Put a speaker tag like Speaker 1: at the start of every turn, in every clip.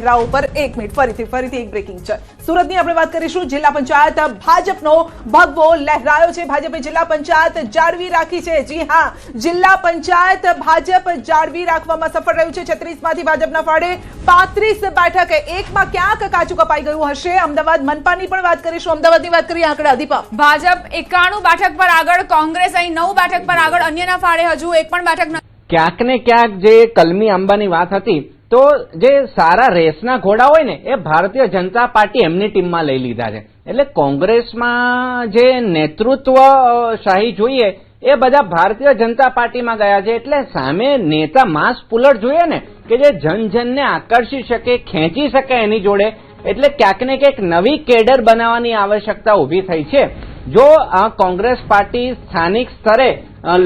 Speaker 1: લહેરાઓ પર 1 મિનિટ ફરીથી એક બ્રેકિંગ છે। સુરતની આપણે વાત કરીશું। જિલ્લા પંચાયત ભાજપનો ભગવો લહેરાયો છે। ભાજપે જિલ્લા પંચાયત જાળવી રાખી છે। જી હા, જિલ્લા પંચાયત ભાજપ જાળવી રાખવામાં સફળ રહ્યું છે। 36 માંથી ભાજપના ફાળે 35 બેઠક, એકમાં ક્યાંક કાચું કપાઈ ગયું હશે। અમદાવાદ મનપાની પણ વાત કરીશું। અમદાવાદની વાત કરીએ આંકડા દીપા।
Speaker 2: ભાજપ 91 બેઠક પર આગળ, કોંગ્રેસ અહીં 9 બેઠક પર આગળ, અન્યના ફાળે હજુ એક પણ બેઠક નથી।
Speaker 3: ક્યાંક ને ક્યાંક જે કલમી આંબાની વાત હતી, તો જે સારા રેસના ઘોડા હોય ને એ ભારતીય જનતા પાર્ટી એમની ટીમમાં લઈ લીધા છે। એટલે કોંગ્રેસમાં જે નેતૃત્વ શાહી જોઈએ એ બધા ભારતીય જનતા પાર્ટીમાં ગયા છે। એટલે સામે નેતા માસ પુલર જોઈએ ને કે જે જનજનને આકર્ષી શકે, ખેંચી શકે એની જોડે। એટલે ક્યાંક ને ક્યાંક નવી કેડર બનાવવાની આવશ્યકતા ઊભી થઈ છે। જો આ કોંગ્રેસ પાર્ટી સ્થાનિક સ્તરે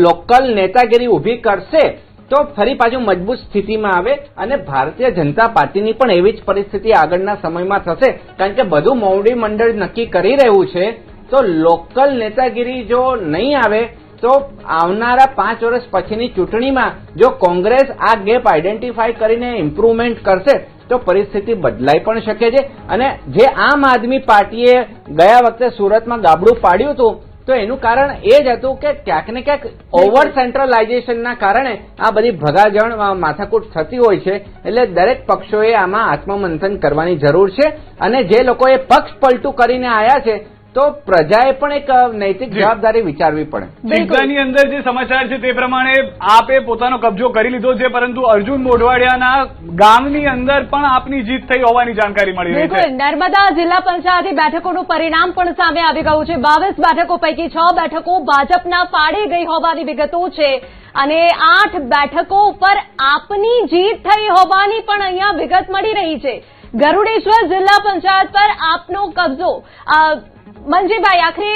Speaker 3: લોકલ નેતાગીરી ઊભી કરશે તો ફરી પાછું મજબૂત સ્થિતિમાં આવે અને ભારતીય જનતા પાર્ટીની પણ એવી જ પરિસ્થિતિ આગળના સમયમાં થશે। કારણ કે બધું મોવડી મંડળ નક્કી કરી રહ્યું છે, તો લોકલ નેતાગીરી જો નહીં આવે તો આવનારા 5 વર્ષ પછીની ચૂંટણીમાં જો કોંગ્રેસ આ ગેપ આઈડેન્ટિફાઈ કરીને ઇમ્પ્રુવમેન્ટ કરશે તો પરિસ્થિતિ બદલાઈ પણ શકે છે। અને જે આમ આદમી પાર્ટીએ ગયા વખતે સુરતમાં ગાબડું પાડ્યું હતું, તો એનું કારણ એ જ હતું કે ક્યાંક ને ક્યાંક ઓવર સેન્ટ્રલાઇઝેશનના કારણે આ બધી ભગાજણ માથાકૂટ થતી હોય છે। એટલે દરેક પક્ષોએ આમાં આત્મમંથન કરવાની જરૂર છે અને જે લોકોએ પક્ષ પલટું કરીને આવ્યા છે તો પ્રજાએ પણ એક નૈતિક જવાબદારી વિચારવી પડે।
Speaker 4: ચિંતાની અંદર જે સમાચાર છે તે પ્રમાણે આપે પોતાનો કબજો કરી લીધો છે, પરંતુ અર્જુન મોઢવાડિયાના ગામની અંદર પણ આપની જીત થઈ હોવાની જાણકારી મળી રહી છે।
Speaker 5: નર્મદા જિલ્લા પંચાયતની બેઠકોનું પરિણામ પણ સામે આવી ગયું છે। 22 બેઠકો પૈકી 6 બેઠકો ભાજપના ફાળે ગઈ હોવાની વિગતો છે અને 8 બેઠકો ઉપર આપની જીત થઈ હોવાની પણ અહીંયા વિગત મળી રહી છે। ગરુડેશ્વર જિલ્લા પંચાયત પર આપનો કબજો। મંજીભાઈ, આખરે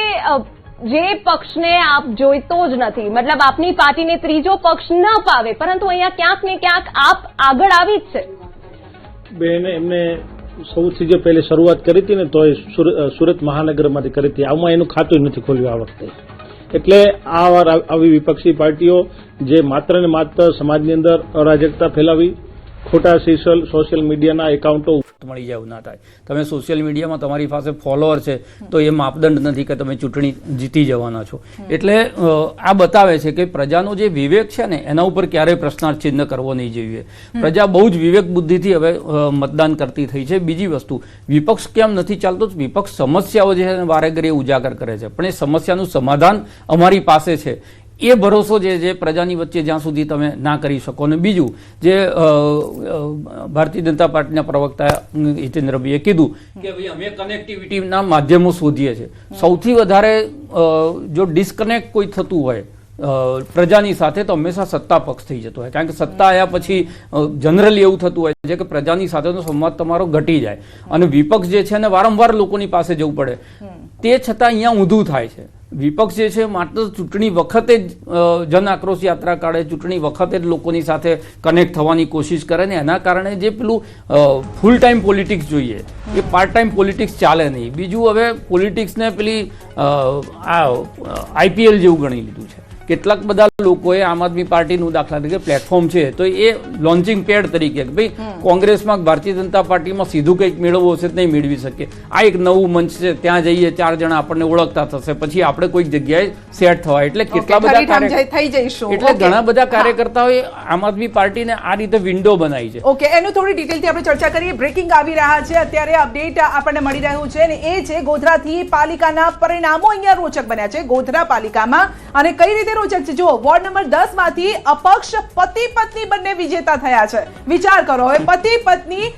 Speaker 5: જે પક્ષને આપ જોઈતો જ નથી, મતલબ આપની પાર્ટીને ત્રીજો પક્ષ ન પાવે, પરંતુ અહીંયા ક્યાંક ને ક્યાંક આપ આગળ આવી જ છે।
Speaker 6: બેન, એમને સૌથી જે પહેલી શરૂઆત કરી હતી ને તો એ સુરત મહાનગરમાંથી કરી હતી। આમાં એનું ખાતું નથી ખોલ્યું આ વખતે। એટલે આ વાર આવી વિપક્ષી પાર્ટીઓ જે માત્ર ને માત્ર સમાજની અંદર અરાજકતા ફેલાવી, ખોટા સોશિયલ મીડિયાના એકાઉન્ટો
Speaker 7: મળી જાય એવું ના થાય। તમે સોશિયલ મીડિયામાં તમારી પાસે ફોલોઅર છે તો એ માપદંડ નથી કે તમે ચૂંટણી જીતી જવાના છો। એટલે આ બતાવે છે કે પ્રજાનો જે વિવેક છે ને એના ઉપર ક્યારેય પ્રશ્નાર્થ ચિહ્ન કરવો નહીં જોઈએ। પ્રજા બહુ જ વિવેક બુદ્ધિથી હવે મતદાન કરતી થઈ છે। બીજી વસ્તુ, વિપક્ષ કેમ નથી ચાલતો? વિપક્ષ સમસ્યાઓ જે છે વારે ઘડીએ ઉજાગર કરે છે, પણ એ સમસ્યાનું સમાધાન અમારી પાસે છે એ ભરોસો જે પ્રજાની વચ્ચે જ્યાં સુધી તમે ના કરી શકો। અને બીજું, જે ભારતીય જનતા પાર્ટીના પ્રવક્તા હિતેન્દ્રભાઈએ કીધું કે ભાઈ અમે કનેક્ટિવિટીના માધ્યમો શોધીએ છીએ। સૌથી વધારે જો ડિસ્કનેક્ટ કોઈ થતું હોય પ્રજાની સાથે તો હંમેશા સત્તા પક્ષ થઈ જતો હોય। કારણ કે સત્તા આવ્યા પછી જનરલી એવું થતું હોય છે કે પ્રજાની સાથેનો સંવાદ તમારો ઘટી જાય અને વિપક્ષ જે છે ને વારંવાર લોકોની પાસે જવું પડે, તે છતાં અહીંયા ઊંધું થાય છે। વિપક્ષ જે છે માત્ર ચૂંટણી વખતે જ જન આક્રોશ યાત્રા કાઢે, ચૂંટણી વખતે જ લોકોની સાથે કનેક્ટ થવાની કોશિશ કરે ને એના કારણે જે પેલું ફૂલ ટાઈમ પોલિટિક્સ જોઈએ એ પાર્ટ ટાઈમ પોલિટિક્સ ચાલે નહીં। બીજું, હવે પોલિટિક્સને પેલી આઈપીએલ જેવું ગણી લીધું છે। કેટલાક બધા લોકોએ આમ આદમી પાર્ટીનું દાખલા તરીકે પ્લેટફોર્મ છે તો એ લોન્ચિંગ પેડ તરીકે કે ભાઈ કોંગ્રેસમાં ભારતીય જનતા પાર્ટીમાં સીધું કંઈક મેળવવું હશે નહીં મેળવી શકે, આ એક નવું મંચ છે, ત્યાં જઈએ 4 જણા આપણને ઓળખતા થશે, પછી આપણે કોઈક જગ્યાએ સેટ થવાય। એટલે કેટલા બધા એટલે ઘણા બધા કાર્યકર્તાઓએ આમ આદમી પાર્ટીને આ રીતે વિન્ડો બનાવી છે।
Speaker 1: ઓકે, એનું થોડી ડિટેલથી આપણે ચર્ચા કરીએ। બ્રેકિંગ આવી રહ્યા છે, અત્યારે અપડેટ આપણને મળી રહ્યું છે અને એ છે ગોધરાથી પાલિકાના પરિણામો અહીંયા રોચક બન્યા છે। ગોધરા પાલિકામાં અને કઈ રીતે રોચક છે જુઓ। વોર્ડ નંબર 10 માંથી અપક્ષ પતિ પત્ની બંને વિજેતા થયા છે। વિચાર કરો, હવે પતિ પત્ની,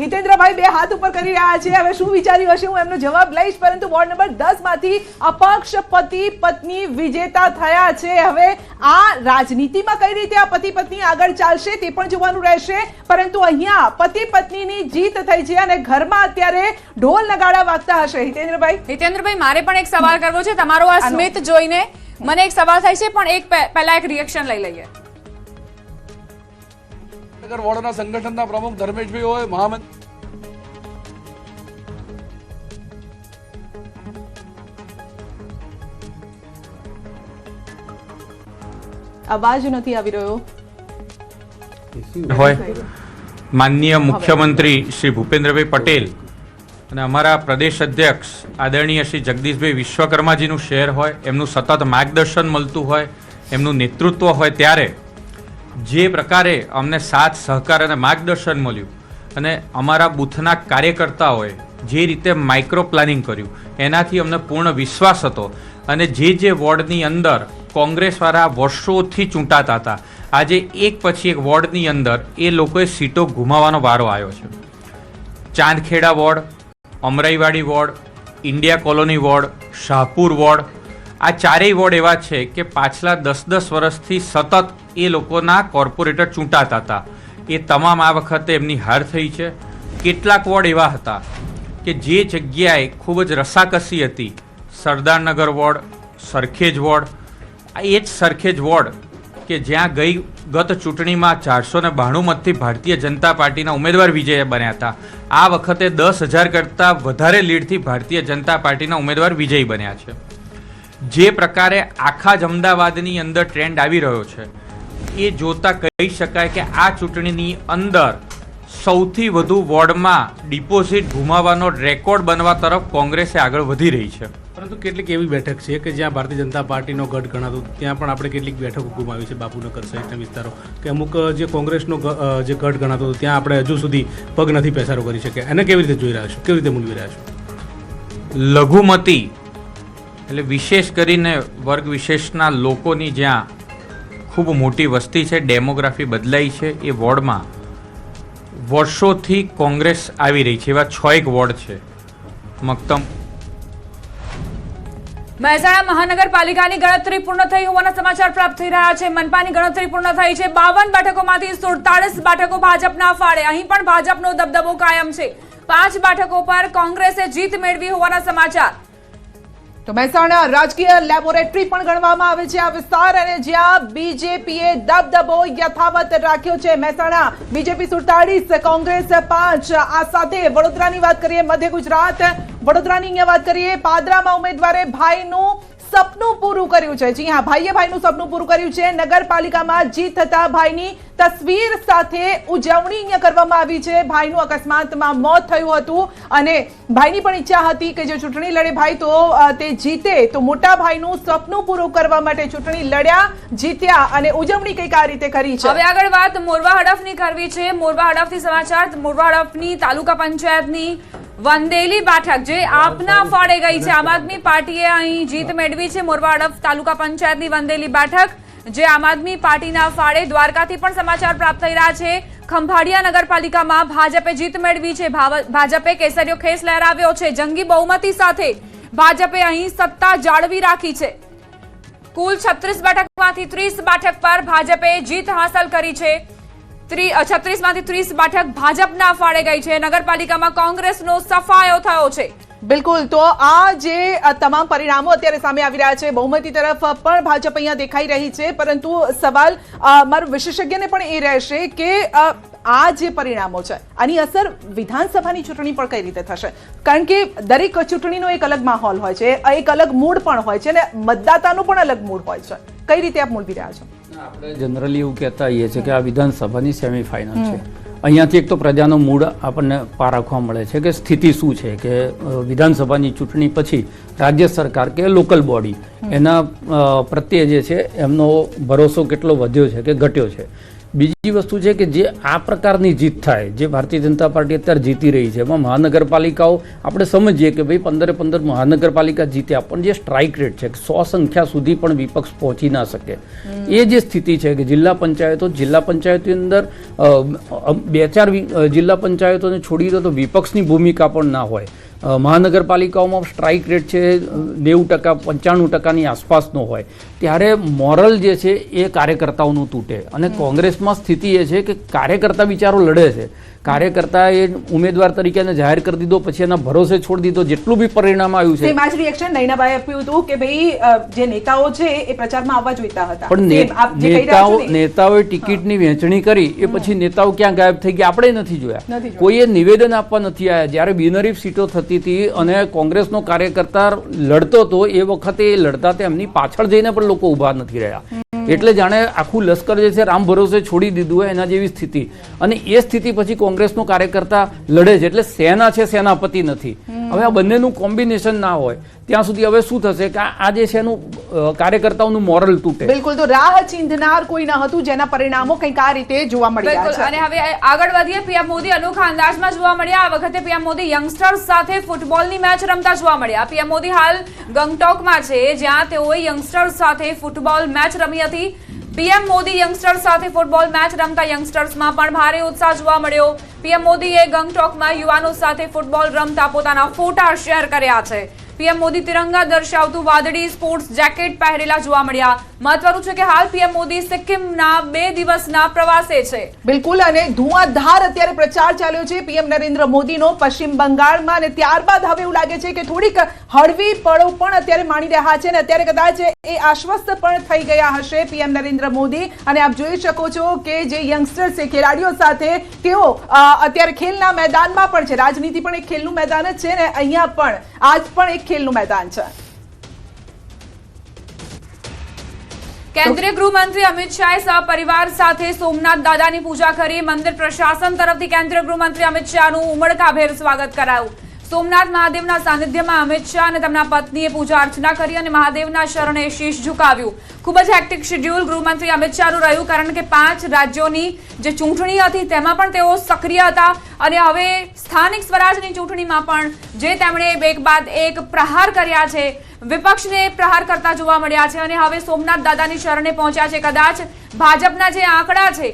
Speaker 1: હિતેન્દ્રભાઈ બે હાથ ઉપર કરી રહ્યા છે, હવે શું વિચાર્યું હશે હું એમનો જવાબ લઈશ, પરંતુ વોર્ડ નંબર 10 માંથી અપક્ષ પતિ પત્ની વિજેતા થયા છે। હવે આ રાજનીતિમાં કઈ રીતે આ પતિ પત્ની આગળ ચાલશે તે પણ જોવાનું રહેશે, પરંતુ અહીંયા પતિ પત્નીની જીત થઈ છે અને ઘરમાં અત્યારે ઢોલ નગાડા વાગતા હશે।
Speaker 2: હિતેન્દ્રભાઈ, મારે પણ એક સવાલ કરવો છે તમારો આ સ્મિત જોઈને। મને એક સવાલ થાય છે પણ પહેલા એક રિએક્શન લઈ લઈએ।
Speaker 8: વોર્ડના સંગઠનના પ્રમુખ ધર્મેશભાઈ હોય, મહામંત્રી
Speaker 1: અવાજ નથી આવી રહ્યો
Speaker 7: હોય
Speaker 9: માનનીય મુખ્યમંત્રી શ્રી ભૂપેન્દ્રભાઈ પટેલ અને અમારા પ્રદેશ અધ્યક્ષ આદરણીય શ્રી જગદીશભાઈ વિશ્વકર્માજીનું શહેર હોય, એમનું સતત માર્ગદર્શન મળતું હોય, એમનું નેતૃત્વ હોય, ત્યારે જે પ્રકારે અમને સાથ સહકાર અને માર્ગદર્શન મળ્યું અને અમારા બૂથના કાર્યકર્તાઓએ જે રીતે માઇક્રો પ્લાનિંગ કર્યું એનાથી અમને પૂર્ણ વિશ્વાસ હતો. અને જે વોર્ડની અંદર કોંગ્રેસવાળા વર્ષોથી ચૂંટાતા હતા, આજે એક પછી એક વોર્ડની અંદર એ લોકોએ સીટો ગુમાવવાનો વારો આવ્યો છે. Chandkheda ward, Amraiwadi ward, India colony ward, Shahpur ward, આ ચારેય વોર્ડ એવા છે કે પાછલા 10-10 વર્ષથી સતત એ લોકોના કોર્પોરેટર ચૂંટાતા હતા. એ તમામ આ વખતે એમની હાર થઈ છે. કેટલાક વોર્ડ એવા હતા કે જે જગ્યાએ ખૂબ જ રસાકસી હતી, સરદારનગર વોર્ડ, સરખેજ વોર્ડ, આ એ જ સરખેજ વોર્ડ કે જ્યાં ગત ચૂંટણીમાં 492 મતથી ભારતીય જનતા પાર્ટીના ઉમેદવાર વિજય બન્યા હતા. આ વખતે 10,000 કરતાં વધારે લીડથી ભારતીય જનતા પાર્ટીના ઉમેદવાર વિજયી બન્યા છે. જે પ્રકારે આખા જ અમદાવાદની અંદર ટ્રેન્ડ આવી રહ્યો છે, એ જોતા કહી શકાય કે આ ચૂંટણીની અંદર સૌથી વધુ વોર્ડમાં ડિપોઝિટ ગુમાવવાનો રેકોર્ડ બનવા તરફ કોંગ્રેસે આગળ વધી રહી છે.
Speaker 10: પરંતુ કેટલીક એવી બેઠક છે કે જ્યાં ભારતીય જનતા પાર્ટીનો ગઢ ગણાતો, ત્યાં પણ આપણે કેટલીક બેઠકો ગુમાવી છે, બાપુનગર સહિતના વિસ્તારો, કે અમુક જે કોંગ્રેસનો જે ગઢ ગણાતો હતો ત્યાં આપણે હજુ સુધી પગ નથી પેસારો કરી શક્યા. એને કેવી રીતે જોઈ રહ્યા છો, કેવી રીતે મૂલવી રહ્યા છો?
Speaker 9: લઘુમતી એટલે વિશેષ કરીને વર્ગ વિશેષના લોકોની જ્યાં ખૂબ મોટી વસ્તી છે, ડેમોગ્રાફી બદલાઈ છે, એ વોર્ડમાં વર્ષોથી કોંગ્રેસ આવી રહી છે. એવા 6 વોર્ડ છે. મક્તમ
Speaker 2: મહેસાણા મહાનગરપાલિકાની ગણતરી પૂર્ણ થઈ હોવાના સમાચાર પ્રાપ્ત થઈ રહ્યા છે. મનપાની ગણતરી પૂર્ણ થઈ છે. 52 બેઠકોમાંથી 47 બેઠકો ભાજપના ફાળે. અહીં પણ ભાજપનો દબદબો કાયમ છે. 5 બેઠકો પર કોંગ્રેસે જીત મેળવી હોવાના સમાચાર.
Speaker 1: તો મહેસાણા રાજકીય લેબોરેટરી પણ ગણવામાં આવે છે આ વિસ્તાર, અને જ્યાં બીજેપીએ દબદબો યથાવત રાખ્યો છે. મહેસાણા બીજેપી 47, કોંગ્રેસ 5. આ સાથે વડોદરાની વાત કરીએ, મધ્ય ગુજરાત વડોદરાની અહીંયા વાત કરીએ, પાદરામાં ઉમેદવારે ભાઈનું સપનું પૂરું કર્યું છે. જી હા, ભાઈએ ભાઈનું સપનું પૂરું કર્યું છે. નગરપાલિકામાં જીત થતા ભાઈની તસવીર સાથે ઉજવણી અહીંયા કરવામાં આવી છે. ભાઈનું અકસ્માતમાં મોત થયું હતું અને ભાઈની પણ ઈચ્છા હતી કે જે ચૂંટણી લડે ભાઈ તો તે જીતે. તો મોટા ભાઈનું સપનું પૂરું કરવા માટે ચૂંટણી લડ્યા, જીત્યા અને ઉજવણી કંઈક આ રીતે કરી છે.
Speaker 2: હવે આગળ વાત મોરવા હડફની કરવી છે. મોરવા હડફથી સમાચાર. મોરવા હડફની તાલુકા પંચાયતની વંદેલી બેઠક જે આપના ફાળે ગઈ છે. આમ આદમી પાર્ટીએ અહીં જીત મેળવી છે. મોરવા હડફ તાલુકા પંચાયતની વંદેલી બેઠક જે આમ આદમી પાર્ટીના ફાળે. દ્વારકાથી પણ સમાચાર પ્રાપ્ત થઈ રહ્યા છે. ખંભાળિયા નગરપાલિકામાં ભાજપે જીત મેળવી છે. ભાજપે કેસરીયો ખેસ લહેરાવ્યો છે. જંગી બહુમતી સાથે ભાજપે અહીં સત્તા જાળવી રાખી છે. કુલ 36 બેઠકમાંથી 30 બેઠક પર ભાજપે જીત હાંસલ કરી છે. 36 માંથી 30 બેઠક ભાજપના ફાળે ગઈ છે. નગરપાલિકામાં કોંગ્રેસનો સફાયો થયો છે.
Speaker 1: બિલકુલ. તો આ જે તમામ પરિણામો અત્યારે સામે આવી રહ્યા છે, બહુમતી તરફ પણ ભાજપ અહીંયા દેખાઈ રહી છે. પરંતુ સવાલ મારો વિશેષજ્ઞને પણ એ રહેશે કે આ જે પરિણામો છે આની અસર વિધાનસભાની ચૂંટણી પર કઈ રીતે થશે? કારણ કે દરેક ચૂંટણીનો એક અલગ માહોલ હોય છે, એક અલગ મૂડ પણ હોય છે અને મતદાતાનું પણ અલગ મૂડ હોય છે. કઈ રીતે આપ મૂલવી રહ્યા છો?
Speaker 7: આપણે જનરલી એવું કહેતા હોઈએ છીએ કે આ વિધાનસભાની સેમીફાઇનલ છે. અહીંયાથી એક તો પ્રજાનો મૂડ આપણને પારખવા મળે છે કે સ્થિતિ શું છે, કે વિધાનસભાની ચૂંટણી પછી રાજ્ય સરકાર કે લોકલ બોડી એના પ્રત્યે જે છે એમનો ભરોસો કેટલો વધ્યો છે કે ઘટ્યો છે. બીજી વસ્તુ છે કે જે આ પ્રકારની જીત થાય, જે ભારતીય જનતા પાર્ટી અત્યારે જીતી રહી છે, એમાં મહાનગરપાલિકાઓ આપણે સમજીએ કે ભાઈ 15 મહાનગરપાલિકા જીત્યા, પણ જે સ્ટ્રાઇક રેટ છે 100 સંખ્યા સુધી પણ વિપક્ષ પહોંચી ના શકે. એ જે સ્થિતિ છે કે જિલ્લા પંચાયતોની અંદર 2-4 જિલ્લા પંચાયતોને છોડી દો તો વિપક્ષની ભૂમિકા પણ ના હોય. મહાનગરપાલિકાઓમાં સ્ટ્રાઇક રેટ છે 90%, 95%ની આસપાસનો હોય. ત્યારે મોરલ જે છે એ કાર્યકર્તાઓનું તૂટે. અને કોંગ્રેસમાં સ્થિતિ એ છે કે કાર્યકર્તા બિચારો લડે છે. કાર્યકર્તા એ ઉમેદવાર તરીકે જાહેર કરી દીધો, પછી એના ભરોસે છોડી દીધો. જેટલું બી પરિણામ આવ્યું છે
Speaker 1: સેમ જ રિએક્શન નૈનાભાઈ આપ્યું હતું કે ભાઈ જે નેતાઓ છે એ પ્રચારમાં આવવા જોઈતા હતા,
Speaker 7: પણ નેતાઓએ ટિકિટની વહેંચણી કરી એ પછી નેતાઓ ક્યાં ગાયબ થઈ ગયા આપણે નથી જોયા. કોઈએ નિવેદન આપવા નથી આવ્યા. જ્યારે બિનહરીફ સીટો થતી હતી અને કોંગ્રેસનો કાર્યકર્તા લડતો હતો એ વખતે લડતા એમની પાછળ જઈને પણ લોકો ઉભા નથી રહ્યા. એટલે જાણે આખું લશ્કર જે છે રામ ભરોસે છોડી દીધું હોય એના જેવી સ્થિતિ. અને એ સ્થિતિ પછી કોંગ્રેસનો કાર્યકર્તા લડે છે. એટલે સેના છે, સેનાપતિ નથી. હવે આ બંનેનું કોમ્બિનેશન ના હોય ત્યાં સુધી હવે શું થશે કે આ જે છે એનું કાર્યકર્તાઓનું મોરલ તૂટે.
Speaker 1: બિલકુલ. તો રાહ ચીંધનાર કોઈ ન હતું જેના પરિણામો કંઈક આ રીતે જોવા મળી રહ્યા
Speaker 2: બિલકુલ.
Speaker 1: છે.
Speaker 2: અને હવે આગળ વધીએ. પીએમ મોદી અનોખા અંદાજમાં જોવા મળ્યા. આ વખતે પીએમ મોદી યંગસ્ટર્સ સાથે ફૂટબોલની મેચ રમતા જોવા મળ્યા. પીએમ મોદી હાલ ગંગટોકમાં છે, જ્યાં તેઓએ યંગસ્ટર્સ સાથે ફૂટબોલ મેચ રમી હતી. પીએમ મોદી યંગસ્ટર્સ સાથે ફૂટબોલ મેચ રમતા યંગસ્ટર્સમાં પણ ભારે ઉત્સાહ જોવા મળ્યો. પીએમ મોદીએ ગંગટોકમાં યુવાનો સાથે ફૂટબોલ રમતા પોતાના ફોટા શેર કર્યા છે. પીએમ મોદી તિરંગા દર્શાવતું વાદળી સ્પોર્ટ્સ જેકેટ પહેરેલા જોવા મળ્યા. મહત્વનું છે કે હાલ પીએમ મોદી સિક્કિમના 2 દિવસના પ્રવાસે છે.
Speaker 1: બિલકુલ. અને ધુઆધાર અત્યારે પ્રચાર ચાલ્યો છે પીએમ નરેન્દ્ર મોદીનો પશ્ચિમ બંગાળમાં, અને ત્યારબાદ હવે એવું લાગે છે કે થોડીક હળવી પળો પણ અત્યારે માણી રહ્યા છે, અને અત્યારે કદાચ એ આશ્વસ્ત પણ થઈ ગયા હશે પીએમ નરેન્દ્ર મોદી. અને આપ જોઈ શકો છો કે જે યંગસ્ટર્સ છે, ખેલાડીઓ સાથે તેઓ અત્યારે ખેલના મેદાનમાં પણ છે. રાજનીતિ પણ એક ખેલનું મેદાન જ છે, ને અહીંયા પણ આજ પણ એક ખેલનું મેદાન છે.
Speaker 2: કેન્દ્રીય ગૃહમંત્રી અમિત શાહે સહપરિવાર સાથે સોમનાથ દાદાની પૂજા કરી. મંદિર પ્રશાસન તરફથી કેન્દ્રીય ગૃહમંત્રી અમિત શાહનું ઉમળકાભેર સ્વાગત કરાયું. સોમનાથ મહાદેવના સાનિધ્યમાં અમિત શાહ અને તેમના પત્નીએ પૂજા અર્ચના કરી અને મહાદેવના શરણે શીશ ઝુકાવ્યું. ખૂબ જ હેક્ટિક શેડ્યુલ ગૃહમંત્રી અમિત શાહનું રહ્યું, કારણ કે 5 રાજ્યોની જે ચૂંટણી હતી તેમાં પણ તેઓ સક્રિય હતા, અને હવે સ્થાનિક સ્વરાજની ચૂંટણીમાં પણ જે તેમણે એક બાદ એક પ્રહાર કર્યા છે, વિપક્ષને પ્રહાર કરતા જોવા મળ્યા છે, અને હવે સોમનાથ દાદાની શરણે પહોંચ્યા છે. કદાચ ભાજપના જે આંકડા છે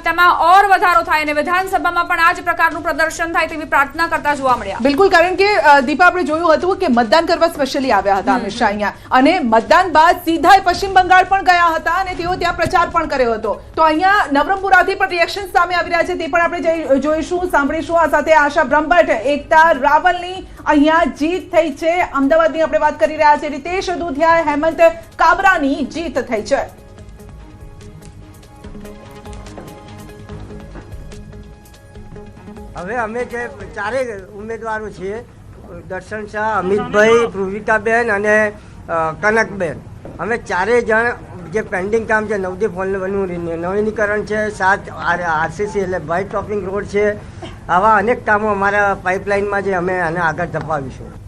Speaker 2: તેમાં ઓર વધારો થાય અને વિધાનસભામાં પણ આ જ પ્રકારનું પ્રદર્શન થાય તેવી પ્રાર્થના કરતા જોવા મળ્યા.
Speaker 1: બિલકુલ. કારણ કે દીપા, આપણે જોયું હતું કે મતદાન કરવા સ્પેશિયલી આવ્યા હતા અમિત શાહ અહીંયા, અને મતદાન બાદ સીધા પશ્ચિમ બંગાળ પણ ગયા હતા, અને તેઓ ત્યાં પ્રચાર પણ કર્યો હતો. તો અહીંયા નવરંગપુરાથી પણ રિએક્શન સામે આવી રહ્યા છે, તે પણ આપણે જોઈશું, સાંભળીશું. આ સાથે આશા બ્રહ્મભટ્ટ, એકતા રાવલની અહીંયા જીત થઈ છે. અમદાવાદની આપણે વાત કરી રહ્યા છીએ. રીતેશ દુધિયા, હેમંત કાબરાની જીત થઈ છે.
Speaker 11: હવે અમે જે 4 ઉમેદવારો છીએ, દર્શન શાહ, અમિતભાઈ, પ્રુવિતાબેન અને કનકબેન, અમે 4 જણ જે પેન્ડિંગ કામ છે, નવદીપ હોલનું નવીનીકરણ છે, 7 આરસીસી એટલે વ્હાઇટ ટોપિંગ રોડ છે, આવા અનેક કામો અમારા પાઇપલાઇનમાં જે અમે આને આગળ ધપાવીશું.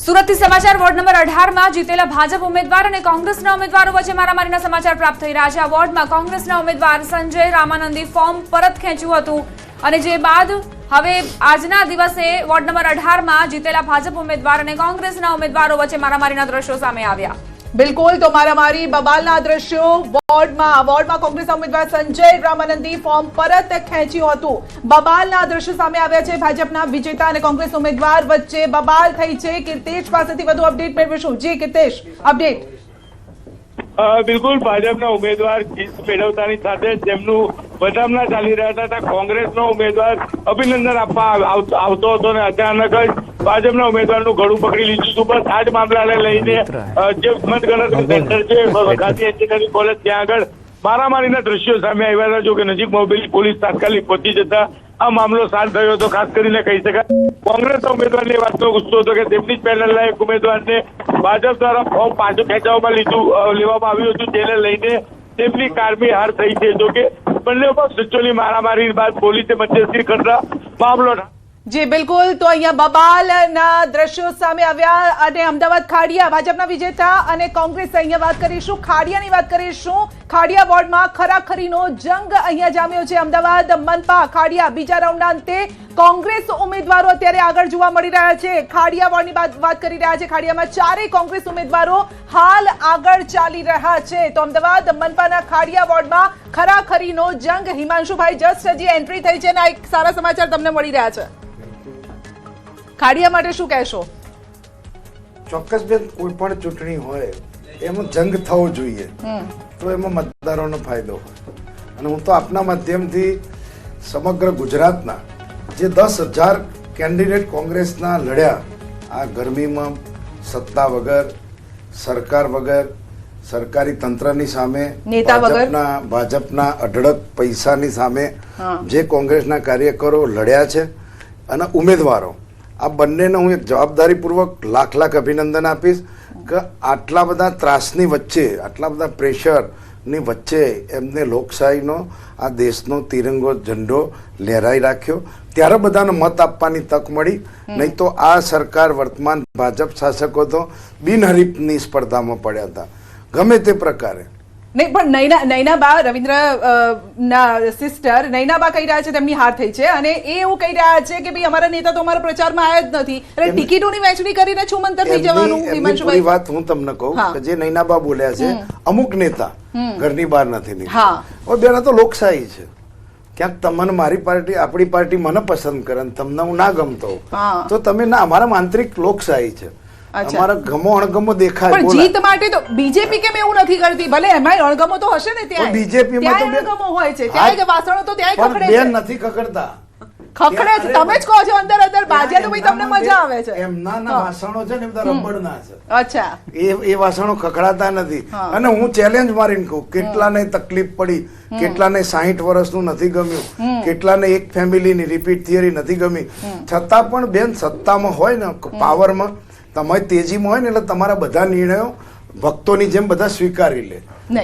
Speaker 2: સુરતથી સમાચાર. વોર્ડ નંબર 18માં જીતેલા ભાજપ ઉમેદવાર અને કોંગ્રેસના ઉમેદવારો વચ્ચે મારામારીના સમાચાર પ્રાપ્ત થઈ રહ્યા છે. આ વોર્ડમાં કોંગ્રેસના ઉમેદવાર સંજય રામાનંદી ફોર્મ પરત ખેંચ્યું હતું, અને જે બાદ હવે આજના દિવસે વોર્ડ નંબર 18માં જીતેલા ભાજપ ઉમેદવાર અને કોંગ્રેસના ઉમેદવારો વચ્ચે મારામારીના દ્રશ્યો સામે આવ્યા.
Speaker 1: બિલકુલ. તો મારામારી બબાલના દ્રશ્યો વોર્ડમાં કોંગ્રેસના ઉમેદવાર સંજય રામાનંદી ફોર્મ પરત ખેંચ્યું હતું. બબાલના દ્રશ્યો સામે આવ્યા છે. ભાજપના વિજેતા અને કોંગ્રેસ ઉમેદવાર વચ્ચે બબાલ થઈ છે. કીર્તેશ પાસેથી વધુ અપડેટ મેળવીશું. જી કીર્તેશ, અપડેટ.
Speaker 12: બિલકુલ. ભાજપના ઉમેદવાર જીત મેળવતાની સાથે તેમનું બદામના ચાલી રહ્યા હતા. કોંગ્રેસનો ઉમેદવાર અભિનંદન આપવા આવતો હતો, અને અચાનક જ ભાજપના ઉમેદવારનું ગળું પકડી લીધું હતું. બસ આ જ મામલાને લઈને જે મતગણતરી સેન્ટર છે ગાંધી એન્જિનિયરિંગ કોલેજ, ત્યાં આગળ મારામારીના દ્રશ્યો સામે આવ્યા હતા. જો કે નજીક મોબેલી પોલીસ તાત્કાલિક પહોંચી જતા આ મામલો શાંત થયો હતો. ખાસ કરીને કહી શકાય કોંગ્રેસના ઉમેદવારની વાતનો ગુસ્સો હતો કે તેમની જ પેનલના એક ઉમેદવારને ભાજપ દ્વારા ફોર્મ પાછું ખેંચવામાં લેવામાં આવ્યું હતું, જેને લઈને તેમની કારમી હાર થઈ છે. જો કે બંને પક્ષોની મારામારી બાદ પોલીસે મધ્યસ્થી કરતા મામલો.
Speaker 1: જી બિલકુલ. તો અહીંયા બબાલના દ્રશ્યો સામે આવ્યા, અને અમદાવાદ ખાડિયા ભાજપના વિજેતા અને કોંગ્રેસ, અહીંયા વાત કરીશું, ખાડિયાની વાત કરીશું. ખાડિયા વોર્ડમાં ખરાખરીનો જંગ અહીંયા જામ્યો છે. અમદાવાદ મનપા ખાડિયા બીજા રાઉન્ડના અંતે કોંગ્રેસ ઉમેદવારો અત્યારે આગળ જોવા મળી રહ્યા છે. ખાડિયા વોર્ડની વાત કરી રહ્યા છે. ખાડિયામાં 4 કોંગ્રેસ ઉમેદવારો હાલ આગળ ચાલી રહ્યા છે. તો અમદાવાદ મનપાના ખાડિયા વોર્ડમાં ખરાખરીનો જંગ. હિમાંશુભાઈ, જસ્ટ હજી એન્ટ્રી થઈ છે, અને એક સારા સમાચાર તમને મળી રહ્યા છે. ખાડિયા માટે શું કહેશો?
Speaker 13: ચોક્કસ બેન, કોઈ પણ ચૂંટણી હોય એમાં જંગ થવો જોઈએ, તો એમાં મતદારોનો ફાયદો હોય. અને હું તો આપના માધ્યમથી સમગ્ર ગુજરાતના જે 10,000 કેન્ડિડેટ કોંગ્રેસના લડ્યા, આ ગરમીમાં સત્તા વગર, સરકાર વગર, સરકારી તંત્રની સામે, ભાજપના અઢળક પૈસાની સામે જે કોંગ્રેસના કાર્યકરો લડ્યા છે અને ઉમેદવારો, આ બંનેને હું એક જવાબદારીપૂર્વક લાખ અભિનંદન આપીશ. કે આટલા બધા ત્રાસની વચ્ચે, આટલા બધા પ્રેશરની વચ્ચે એમને લોકશાહીનો આ દેશનો તિરંગો ઝંડો લહેરાઈ રાખ્યો, ત્યારે બધાને મત આપવાની તક મળી. નહીં તો આ સરકાર, વર્તમાન ભાજપ શાસકો તો બિનહરીફની સ્પર્ધામાં પડ્યા હતા ગમે તે પ્રકારે.
Speaker 1: નહીં, પણ નૈનાબા, રવિન્દ્ર ના સિસ્ટર નૈનાબા કહી રહ્યા છે તેમની હાર થઈ છે અને એ એવું કહી રહ્યા છે કે ભાઈ અમારા નેતા તો અમારા પ્રચારમાં આવ્યા જ નથી, એટલે ટિકિટોની વહેંચણી કરીને છુમંતર થઈ જવાનું.
Speaker 13: પૂરી વાત હું તમને કહું કે જે નૈનાબા બોલ્યા છે, અમુક નેતા ઘરની બહાર નથી નીકળ્યા. બેના તો લોકશાહી છે. ક્યાંક તમને મારી પાર્ટી, આપણી પાર્ટી મને પસંદ કરે ને તમને હું ના ગમતો તો તમે ના, અમારા આંતરિક લોકશાહી છે. અમારા ગમો અણગમો દેખાય.
Speaker 1: પણ જીત માટે તો બીજેપી કેમ એવું નથી કરતી? ભલે એમાં અણગમો તો હશે ને, ત્યાં બીજેપીમાં તો અણગમો હોય છે, ત્યાં વાસણો તો ત્યાં ખખડે છે.
Speaker 13: બેન નથી ખખડતા,
Speaker 1: ખખડે છે. તમે જ કહો છો અંદર અંદર બાજે તો ભાઈ તમને મજા આવે છે.
Speaker 13: એમના વાસણો છે ને બધા રબડના છે.
Speaker 1: અચ્છા,
Speaker 13: એ વાસણો ખખડાતા નથી. અને હું ચેલેન્જ મારીને કહું, કેટલાને તકલીફ પડી, કેટલાને 60 વર્ષનું નથી ગમ્યું, કેટલાને એક ફેમિલીની રિપીટ થિયરી નથી ગમી, છતાં પણ બેન સત્તામાં હોય ને, પાવરમાં તમારી તેજીમાં હોય ને, એટલે તમારા બધા નિર્ણયો ભક્તોની જેમ બધા સ્વીકારી લે.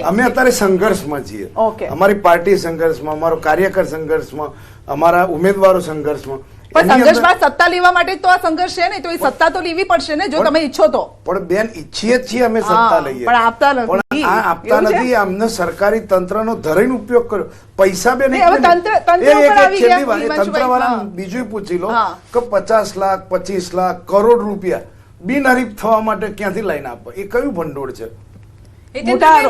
Speaker 13: અમે અત્યારે સંઘર્ષમાં છીએ. અમારી પાર્ટી સંઘર્ષમાં, અમારો કાર્યકર સંઘર્ષમાં, અમારા ઉમેદવારો સંઘર્ષમાં.
Speaker 1: પણ સંઘર્ષમાં સત્તા લેવા માટે તો આ સંઘર્ષ છે ને, તો એ સત્તા તો લેવી પડશે ને જો તમે ઈચ્છો તો.
Speaker 13: પણ બેન ઈચ્છીએ છીએ અમે સત્તા લઈએ,
Speaker 1: પણ આપતા નથી.
Speaker 13: પણ આ આપતા નથી. અમને સરકારી તંત્રનો ધરીને ઉપયોગ કર્યો. પૈસા બેન તંત્ર વાળા બીજું પૂછી લો કે 50 લાખ 25 લાખ કરોડ રૂપિયા બિનહરીફ થવા માટે ક્યાંથી લઈને આપો? એ કયું ભંડોળ છે?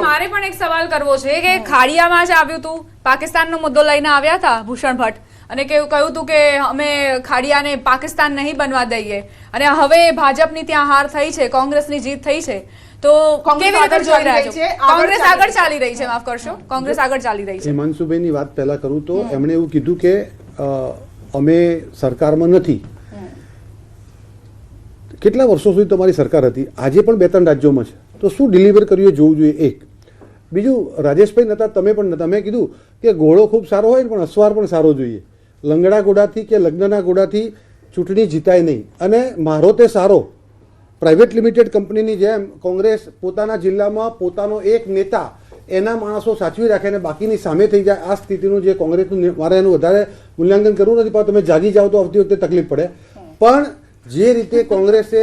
Speaker 2: મારે પણ એક સવાલ કરવો છે કે ખાડિયામાં જ આવ્યું હતું, પાકિસ્તાનનો મુદ્દો લઈને આવ્યા હતા ભૂષણ ભટ્ટ, અને કહ્યું હતું કે અમે ખાડિયાને પાકિસ્તાન નહીં બનવા દઈએ, અને હવે ભાજપની ત્યાં હાર થઈ છે, કોંગ્રેસની જીત થઈ છે, તો કેવી રીતે જોઈ રહ્યા છો? કોંગ્રેસ આગળ ચાલી રહી છે, માફ કરશો, કોંગ્રેસ આગળ ચાલી રહી છે.
Speaker 14: હિમાંશુભાઈની વાત પહેલા કરું તો એમણે એવું કીધું કે અમે સરકારમાં નથી. કેટલા વર્ષો સુધી તમારી સરકાર હતી, આજે પણ 2-3 રાજ્યોમાં છે, તો શું ડિલિવર કર્યું એ જોવું જોઈએ. એક બીજું, રાજેશભાઈ નતા, તમે પણ નતા, મેં કીધું કે ઘોડો ખૂબ સારો હોય પણ અસવાર પણ સારો જોઈએ. લંગડા ઘોડાથી કે લગ્નના ઘોડાથી ચૂંટણી જીતાય નહીં. અને મારો તે સારો પ્રાઇવેટ લિમિટેડ કંપનીની જેમ કોંગ્રેસ પોતાના જિલ્લામાં પોતાનો એક નેતા, એના માણસો સાચવી રાખે અને બાકીની સામે થઈ જાય, આ સ્થિતિનું જે કોંગ્રેસનું, મારે એનું વધારે મૂલ્યાંકન કરવું નથી, પણ તમે જાગી જાઓ તો આવતી વખતે તકલીફ પડે. પણ જે રીતે કોંગ્રેસે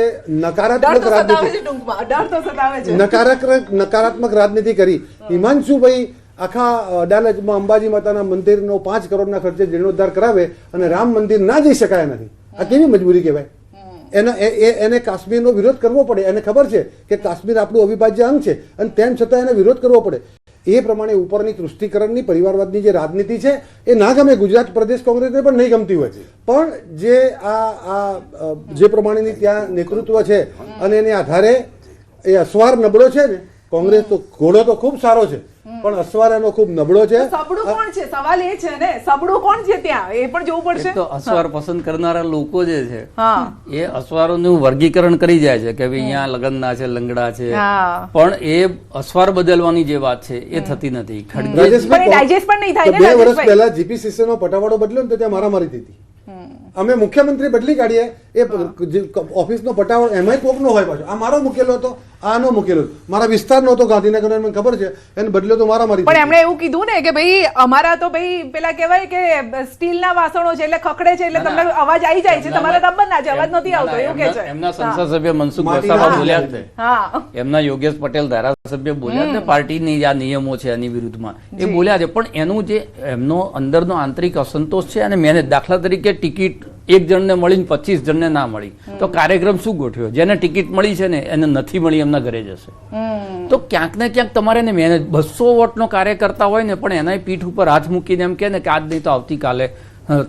Speaker 14: નકારાત્મક રાજનીતિ કરી, હિમાંશુભાઈ આખા અડાલજમાં અંબાજી માતાના મંદિરનો 5 કરોડના ખર્ચે જીર્ણોદ્ધાર કરાવે અને રામ મંદિર ના જઈ શકાય નથી. આ કેવી મજબૂરી કહેવાય? એને કાશ્મીરનો વિરોધ કરવો પડે. એને ખબર છે કે કાશ્મીર આપણું અવિભાજ્ય અંગ છે અને તેમ છતાં એને વિરોધ કરવો પડે. એ પ્રમાણે ઉપરની તૃષ્ટિકરણની, પરિવારવાદની જે રાજનીતિ છે એ ના ગમે. ગુજરાત પ્રદેશ કોંગ્રેસને પણ નહીં ગમતી હોય, પણ જે પ્રમાણેની ત્યાં નેતૃત્વ છે અને એને આધારે એ અસવાર નબળો છે ને, કોંગ્રેસ તો ઘોડો તો ખૂબ સારો છે પણ અસવાર એનો ખૂબ નબળો છે.
Speaker 1: સબળું કોણ છે? સવાલ એ છે ને, સબળું કોણ છે ત્યાં, એ પણ જોવું પડશે.
Speaker 7: તો અસવાર પસંદ કરનારા લોકો જે છે એ અસવારોનું વર્ગીકરણ કરી જાય છે કે અહીંયા લગનના છે, લંગડા છે, પણ એ અસવાર બદલવાની જે વાત છે એ થતી નથી.
Speaker 14: 2 વર્ષ પહેલા જીપીસીસી નો પટાવાડો બદલ્યો ને તો ત્યાં મારામારી થઈ હતી. અમે મુખ્યમંત્રી બદલી કાઢીએ, એ ઓફિસનો પટાવાડો એમાંય કોકનો હોય પાછો. આ મારો મૂકેલો હતો, આનો મૂકેલો હતો, મારા વિસ્તારનો હતો ગાંધીનગર, મને ખબર છે, એને બદલ્યો તો મારામારી.
Speaker 1: પણ એમણે એવું કીધું ને કે ભાઈ અમારા તો ભાઈ પેલા કહેવાય કે સ્ટીલના વાસણો છે એટલે ખખડે છે, એટલે તમને અવાજ આવી જાય છે, તમારા રબર ના છે, અવાજ નથી આવતો, એવું કે છે.
Speaker 7: એમના સંસદ સભ્ય મનસુખ વસાવા બોલ્યા છે, એમના યોગેશ પટેલ ધારાસભ્ય બોલ્યા છે, પાર્ટીની આ નિયમો છે એની વિરુદ્ધમાં એ બોલ્યા છે. પણ એનું જે એમનો અંદરનો આંતરિક અસંતોષ છે અને મહેનત, દાખલા તરીકે ટિકિટ એક જણને મળીને 25 જણને ના મળી તો કાર્યક્રમ શું ગોઠવ્યો? જેને ટિકિટ મળી છે ને એને નથી મળી, એમના ઘરે જશે. તો ક્યાંક ને ક્યાંક તમારે ને મહેનત, 200 વોટનો કાર્યકર્તા હોય ને પણ એના પીઠ ઉપર હાથ મૂકીને એમ કે ને કે આજ નહીં તો આવતીકાલે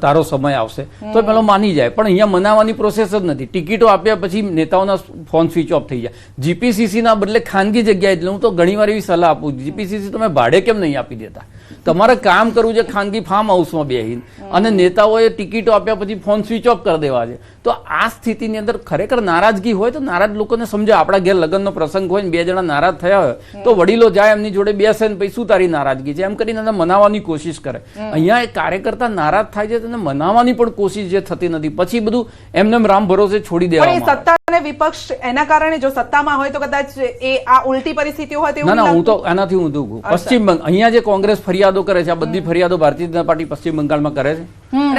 Speaker 7: તારો સમય આવશે તો પેલો માની જાય. પણ અહીંયા મનાવવાની પ્રોસેસ જ નથી. ટિકિટો આપ્યા પછી નેતાઓના ફોન સ્વિચ ઓફ થઈ જાય. જીપીસીસીના બદલે ખાનગી જગ્યાએ, એટલે હું તો ઘણીવાર એવી સલાહ આપું, જીપીસીસી તમે ભાડે કેમ નહીં આપી દેતા? તમારે કામ કરવું છે ખાનગી ફાર્મ હાઉસમાં બેહીને, અને નેતાઓએ ટિકિટો આપ્યા પછી ફોન સ્વિચ ઓફ કરી દેવા છે. તો આ સ્થિતિની અંદર ખરેખર નારાજગી હોય તો નારાજ લોકોને સમજાય. આપણા ઘેર લગ્નનો પ્રસંગ હોય ને 2 જણા નારાજ થયા હોય તો વડીલો જાય એમની જોડે બેસે ને પછી શું તારી નારાજગી છે એમ કરીને મનાવવાની કોશિશ કરે. અહીંયા એક કાર્યકર્તા નારાજ થાય છે, તેને મનાવવાની પણ કોશિશ જે થતી નથી, પછી બધું એમને રામ ભરોસે છોડી દેવામાં આવે.
Speaker 1: અને વિપક્ષ એના કારણે જો સત્તામાં હોય તો કદાચ એ આ ઉલટી પરિસ્થિતિઓ હોય તેવું
Speaker 7: ના
Speaker 1: નહીં
Speaker 7: હું તો
Speaker 1: લાગતું?
Speaker 7: આનાથી હું દુઃખ પશ્ચિમ બંગાળ અહીંયા જે કોંગ્રેસ ફરિયાદો કરે છે આ બધી ફરિયાદો ભારતીય જનતા પાર્ટી પશ્ચિમ બંગાળમાં કરે છે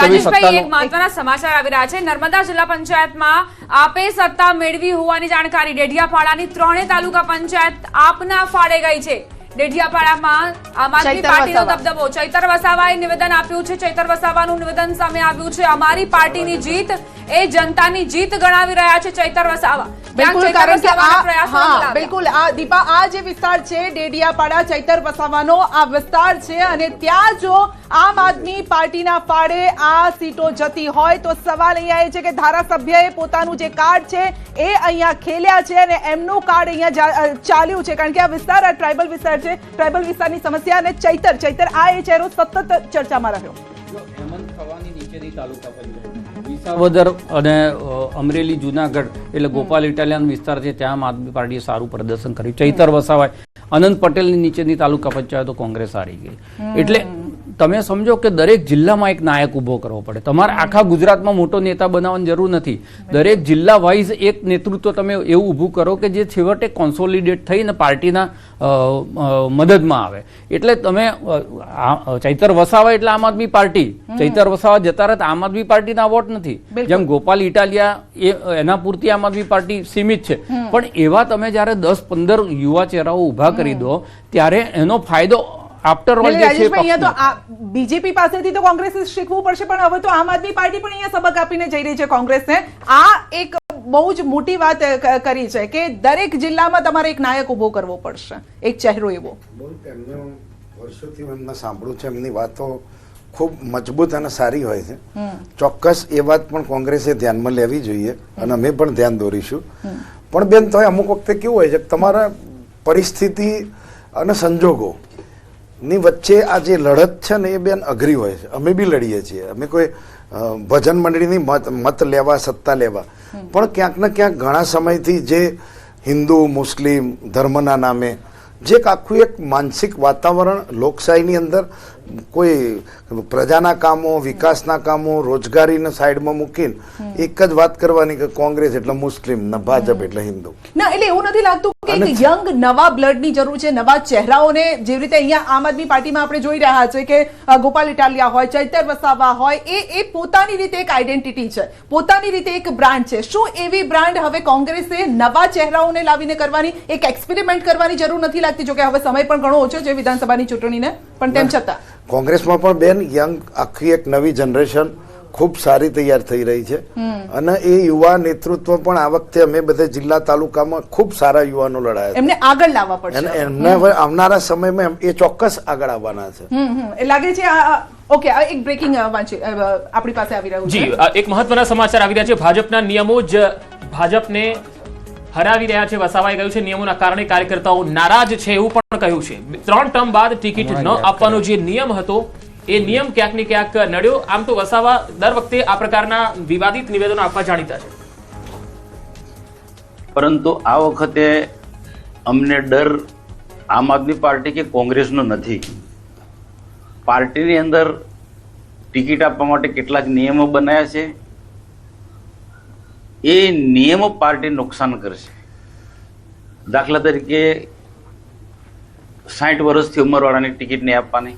Speaker 2: રાજેશભાઈ એક મહત્વના સમાચાર આવી રહ્યા છે. નર્મદા જિલ્લા પંચાયતમાં આપે સત્તા મેળવી હોવાની જાણકારી. ડેડિયાપાડાની 3 તાલુકા પંચાયત આપના ફાળે ગઈ છે. ડેડિયાપાડામાં આમ આદમી
Speaker 1: ચૈતર
Speaker 2: પાર્ટીનો
Speaker 1: વસાવા.
Speaker 2: દબદબો. ચૈતર વસાવાએ નિવેદન આપ્યું છે. ચૈતર વસાવાનું નિવેદન સામે આવ્યું છે. અમારી પાર્ટીની જીત એ જનતાની જીત ગણાવી રહ્યા છે ચૈતર વસાવા. ક્યાંક
Speaker 1: બિલકુલ,
Speaker 2: ચૈતર
Speaker 1: કારણ કે
Speaker 2: વસાવાના
Speaker 1: આ
Speaker 2: પ્રયાસો
Speaker 1: હા
Speaker 2: નથી
Speaker 1: બિલકુલ આ દીપા આ જે વિસ્તાર છે ડેડિયાપાડા ચૈતર વસાવાનો આ વિસ્તાર છે અને ત્યાં જો આમ આદમી પાર્ટીના ફાળે આ સીટો જતી હોય તો સવાલ અહીંયા એ છે કે ધારાસભ્યએ પોતાનું જે કાર્ડ છે એ અહીંયા ખેલ્યા છે અને એમનું કાર્ડ અહીંયા ચાલ્યું છે કારણ કે આ વિસ્તાર આ ટ્રાઇબલ વિસ્તાર છે. ટ્રાઇબલ વિસ્તારની સમસ્યા અને ચૈતર આ એ ચહેરો સતત ચર્ચામાં રહ્યો.
Speaker 7: વિસાવદર અને અમરેલી જુનાગઢ એટલે ગોપાલ ઇટાલિયન વિસ્તાર છે ત્યાં આમ આદમી પાર્ટીએ સારું પ્રદર્શન કર્યું. ચૈતર વસાવાય અનંત પટેલની નીચેની તાલુકા પંચાયતો કોંગ્રેસ હારી ગઈ. એટલે તમે સમજો કે દરેક જિલ્લામાં એક નાયક ઉભો કરવો પડે. તમારે આખા ગુજરાતમાં મોટો નેતા બનાવવાની જરૂર નથી. દરેક જિલ્લા વાઇઝ એક નેતૃત્વ તમે એવું ઊભું કરો કે જે છેવટે કોન્સોલિડેટ થઈને પાર્ટીના મદદમાં આવે. એટલે તમે ચૈતર વસાવા એટલે આમ આદમી પાર્ટી. ચૈતર વસાવા જતા રહે આમ આદમી પાર્ટીના વોટ નથી. જેમ ગોપાલ ઇટાલિયા એના પૂરતી આમ આદમી પાર્ટી સીમિત છે. પણ એવા તમે જયારે 10-15 યુવા ચહેરાઓ ઉભા કરી દો ત્યારે એનો ફાયદો આફ્ટર ઓલ જે છે
Speaker 1: બીજેપી પાસેથી તો કોંગ્રેસે શીખવું પડશે પણ હવે તો આમ આદમી પાર્ટી પણ અહીંયા સબક આપીને જઈ રહી છે કોંગ્રેસને. આ એક બહુ જ મોટી વાત કરી છે કે દરેક જિલ્લામાં તમારે એક નાયક ઉભો કરવો પડશે, એક ચહેરો એવો.
Speaker 13: એમને વર્ષોથી એમને સાંભળ્યું છે, એમની વાતો ખૂબ મજબૂત અને સારી હોય છે. ચોક્કસ એ વાત પણ કોંગ્રેસે ધ્યાનમાં લેવી જોઈએ અને અમે પણ ધ્યાન દોરીશું. પણ બેન તો અમુક વખતે કેવું હોય છે તમારા પરિસ્થિતિ અને સંજોગો ની વચ્ચે આ જે લડત છે ને એ બેન અઘરી હોય છે. અમે બી લડીએ છીએ. અમે કોઈ ભજન મંડળીની મત લેવા સત્તા લેવા પણ ક્યાંક ને ક્યાંક ઘણા સમયથી જે હિન્દુ મુસ્લિમ ધર્મના નામે જે આખું એક માનસિક વાતાવરણ લોકશાહીની અંદર કોઈ પ્રજાના કામો વિકાસના કામો રોજગારીને સાઈડમાં મૂકીને એક જ વાત કરવાની કે કોંગ્રેસ એટલે મુસ્લિમ ને ભાજપ એટલે હિન્દુ.
Speaker 1: ના એટલે એવું નથી લાગતું કે એક યંગ નવા બ્લડની જરૂર છે, નવા ચહેરાઓને જેવી રીતે અહીંયા આમ આદમી પાર્ટીમાં આપણે જોઈ રહ્યા છે કે ગોપાલ ઇટાલિયા હોય ચૈતર વસાવા હોય એ પોતાની રીતે એક આઈડેન્ટિટી છે, પોતાની રીતે એક બ્રાન્ડ છે. શું એવી બ્રાન્ડ હવે કોંગ્રેસે નવા ચહેરાઓને લાવીને કરવાની એક એક્સપેરિમેન્ટ કરવાની જરૂર નથી લાગતી? જો કે હવે સમય પણ ઘણો ઓછો છે વિધાનસભાની ચૂંટણીને પણ તેમ છતાં
Speaker 13: કોંગ્રેસમાં પણ બેન યંગ આખી એક નવી જનરેશન ખૂબ સારી તૈયાર થઈ રહી છે અને એ યુવા નેતૃત્વ પણ આ વખતે અમે બધા જિલ્લા તાલુકામાં ખૂબ સારા યુવાનો લડાયા છે.
Speaker 1: એમને આગળ લાવવા પડશે.
Speaker 13: એમને આવનારા સમયમાં એ ચોક્કસ આગળ આવવાના છે.
Speaker 1: એ લાગે છે ઓકે એક બ્રેકિંગ આપણી પાસે આવી રહ્યું છે.
Speaker 15: જી એક મહત્વના સમાચાર આવી રહ્યા છે. ભાજપના નિયમો જ ભાજપને હરાવી રહ્યા છે. વસાવાઈ ગયું છે. નિયમોના કારણે કાર્યકર્તાઓ નારાજ છે એવું પણ કહ્યું છે. 3 ટર્મ બાદ ટિકિટ ન આપવાનો જે નિયમ હતો એ નિયમ ક્યાંક ને ક્યાંક નડ્યો. આમ તો વસાવા દર વખતે આ પ્રકારના વિવાદિત નિવેદનો આપવા જાણીતા છે.
Speaker 16: પરંતુ આ વખતે અમને ડર આમ આદમી પાર્ટી કે કોંગ્રેસનો નથી. પાર્ટીની અંદર ટિકિટ આપવા માટે કેટલાક નિયમો બનાવ્યા છે. એ નિયમો પાર્ટી નુકસાન કરશે. દાખલા તરીકે 60 વર્ષથી ઉંમરવાળાની ટિકિટ નહીં આપવાની,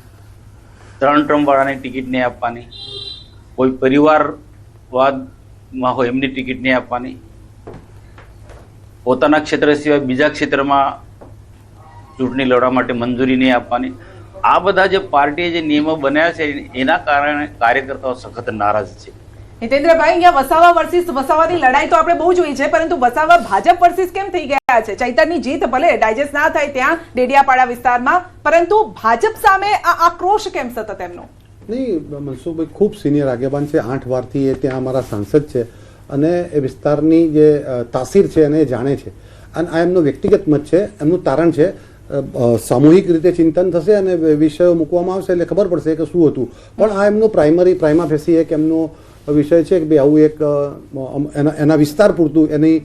Speaker 16: 3 ટર્મ વાળાની ટિકિટ નહીં આપવાની, કોઈ પરિવારવાદમાં હોય એમની ટિકિટ નહીં આપવાની, પોતાના ક્ષેત્ર સિવાય બીજા ક્ષેત્રમાં ચૂંટણી લડવા માટે મંજૂરી નહીં આપવાની. આ બધા જે પાર્ટીએ જે નિયમો બનાવ્યા છે એના કારણે કાર્યકર્તાઓ સખત નારાજ છે.
Speaker 1: હિતેન્દ્રભાઈ અહીંયા વસાવા વર્સિસ વસાવાની લડાઈ તો આપણે બહુ જોઈ છે પરંતુ વસાવા ભાજપ વર્સિસ કેમ થઈ ગયા છે? ચૈતરની જીત ભલે ડાયજેસ્ટ ના થાય ત્યાં ડેડિયાપાડા વિસ્તારમાં પરંતુ ભાજપ સામે આ આક્રોશ કેમ સતત એમનો?
Speaker 14: નહીં, મનસુખભાઈ ખૂબ સિનિયર આગેવાન છે. 8 વારથી એ ત્યાં અમારા સાંસદ છે અને એ વિસ્તારની જે તાસીર છે એને જાણે છે અને આ એમનો વ્યક્તિગત મત છે, એમનું તારણ છે. સામૂહિક રીતે ચિંતન થશે અને વિષયો મૂકવામાં આવશે એટલે ખબર પડશે કે શું હતું. પણ આ એમનો પ્રાઇમા ફેસી એક એમનો વિષય છે કે ભાઈ આવું એક એના વિસ્તાર પૂરતું એની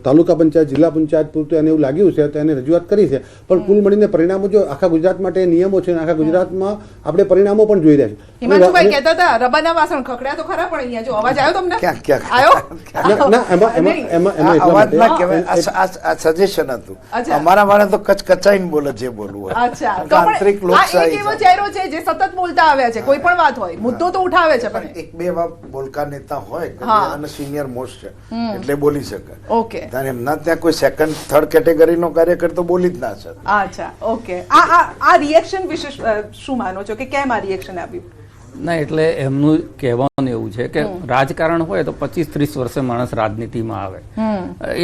Speaker 14: તાલુકા પંચાયત જિલ્લા પંચાયત પૂરતું એને એવું લાગ્યું છે તો એને રજૂઆત કરી છે, પણ કુલ મળીને પરિણામો જો આખા ગુજરાત માટે નિયમો છે અને આખા ગુજરાતમાં આપણે પરિણામો પણ જોઈ રહ્યા છે.
Speaker 1: હિમાંશુભાઈ કહેતા હતા રબાના વાસણ ખખડ્યા તો ખરા, પણ અહીંયા જો અવાજ આવ્યો તમને? આવ્યો?
Speaker 14: ના, એમાં એટલા માટે
Speaker 13: સજેશન હતું. અમારા વાળા તો કચકચાઈને બોલે જે બોલવું હોય.
Speaker 1: અચ્છા, તો
Speaker 13: આંતરિક
Speaker 1: પણ આ એક
Speaker 13: લોકશાહી
Speaker 1: એવો ચહેરો છે જે સતત બોલતા આવ્યા છે, કોઈ પણ વાત હોય મુદ્દો તો ઉઠાવે છે, પણ
Speaker 13: એક બે વાર બોલકા નેતા હોય કે
Speaker 1: હા.
Speaker 13: અને સિનિયર મોસ્ટ છે એટલે બોલી શકે.
Speaker 1: ઓકે,
Speaker 13: ત્યારે એમના ત્યાં કોઈ સેકન્ડ થર્ડ કેટેગરીનો કાર્યકર તો બોલી જ ના શકે.
Speaker 1: અચ્છા, ઓકે. આ રિએક્શન વિશે શું માનો છો કે કેમ આ રિએક્શન આપ્યું?
Speaker 7: ના, એટલે એમનું કહેવાનું એવું છે કે રાજકારણ હોય તો 25-30 વર્ષે માણસ રાજનીતિમાં આવે.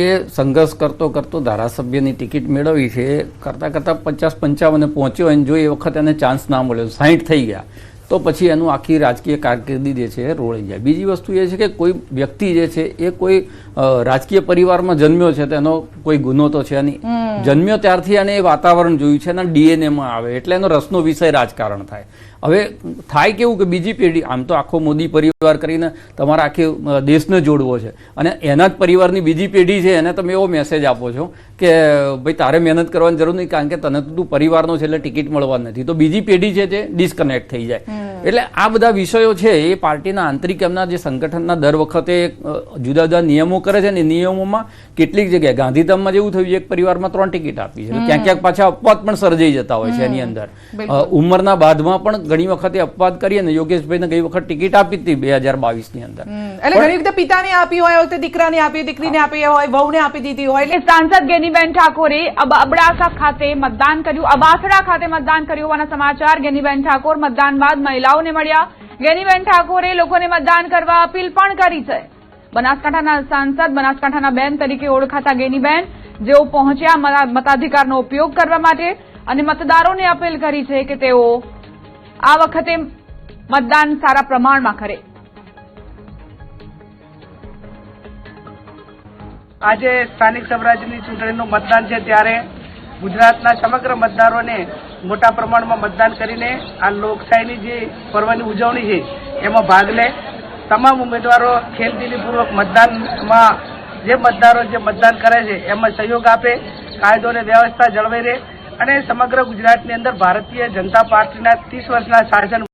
Speaker 7: એ સંઘર્ષ કરતો કરતો ધારાસભ્યની ટિકિટ મેળવી છે, કરતા કરતા 50-55 પહોંચ્યો અને જો એ વખત એને ચાન્સ ના મળ્યો, 60 થઈ ગયા, તો પછી એનું આખી રાજકીય કારકિર્દી જે છે એ રોળી જાય. બીજી વસ્તુ એ છે કે કોઈ વ્યક્તિ જે છે એ કોઈ રાજકીય પરિવારમાં જન્મ્યો છે તો એનો કોઈ ગુનો તો છે નહીં. જન્મ્યો ત્યારથી એને એ વાતાવરણ જોયું છે, એના ડીએનએમાં આવે એટલે એનો રસનો વિષય રાજકારણ થાય. હવે થાય કેવું કે બીજી પેઢી, આમ તો આખો મોદી પરિવાર કરીને તમારા આખી દેશને જોડવો છે અને એના જ પરિવારની બીજી પેઢી છે એને તમે એવો મેસેજ આપો છો કે ભાઈ તારે મહેનત કરવાની જરૂર નહીં કારણ કે તને તો તું પરિવારનો છે એટલે ટિકિટ મળવાની નથી, તો બીજી પેઢી છે તે ડિસ્કનેક્ટ થઈ જાય. એટલે આ બધા વિષયો છે એ પાર્ટીના આંતરિક એમના જે સંગઠનના દર વખતે જુદા જુદા નિયમો કરે છે ને, નિયમોમાં કેટલીક જગ્યાએ ગાંધીધામમાં જેવું થયું છે, એક પરિવારમાં 3 ટિકિટ આપી છે, ક્યાંક ક્યાંક પાછા અપવાદ પણ સર્જાઈ જતા હોય છે એની અંદર. ઉંમરના બાદમાં પણ ઘણી વખતે અપવાદ કરીએ ને, યોગેશભાઈને ગઈ વખત ટિકિટ આપી હતી 2022 ની અંદર.
Speaker 1: એટલે ઘણી વખતે પિતાને આપી હોય, વખતે દીકરાને આપી, દીકરીને આપી હોય, વહુને આપી દીધી હોય.
Speaker 2: એટલે સાંસદ ગેનીબેન ઠાકોરે અબડાસા ખાતે મતદાન કર્યું, અબાસડા ખાતે મતદાન કર્યું હોવાના સમાચાર. ગેનીબેન ઠાકોર મતદાન બાદ મહિલાઓને મળ્યા. ગેનીબેન ઠાકોરે લોકોને મતદાન કરવા અપીલ પણ કરી છે. બનાસકાંઠાના સાંસદ, બનાસકાંઠાના બેન તરીકે ઓળખાતા ગેનીબેન જેઓ પહોંચ્યા મતાધિકારનો ઉપયોગ કરવા માટે અને મતદારોને અપીલ કરી છે કે તેઓ આ વખતે મતદાન સારા પ્રમાણમાં કરે.
Speaker 11: આજે સ્થાનિક સ્વરાજ્યની ચૂંટણીનું મતદાન છે, ત્યારે ગુજરાતના સમગ્ર મતદારોને મોટા પ્રમાણમાં મતદાન કરીને આ લોકશાહીની જે પર્વની ઉજવણી છે એમાં ભાગ લે. તમામ ઉમેદવારો ખેલદિલીપૂર્વક મતદાનમાં જે મતદારો જે મતદાન કરે છે એમાં સહયોગ આપે, કાયદો અને વ્યવસ્થા જળવાઈ રહે અને સમગ્ર ગુજરાતની અંદર ભારતીય જનતા પાર્ટીના 30 વર્ષના શાસન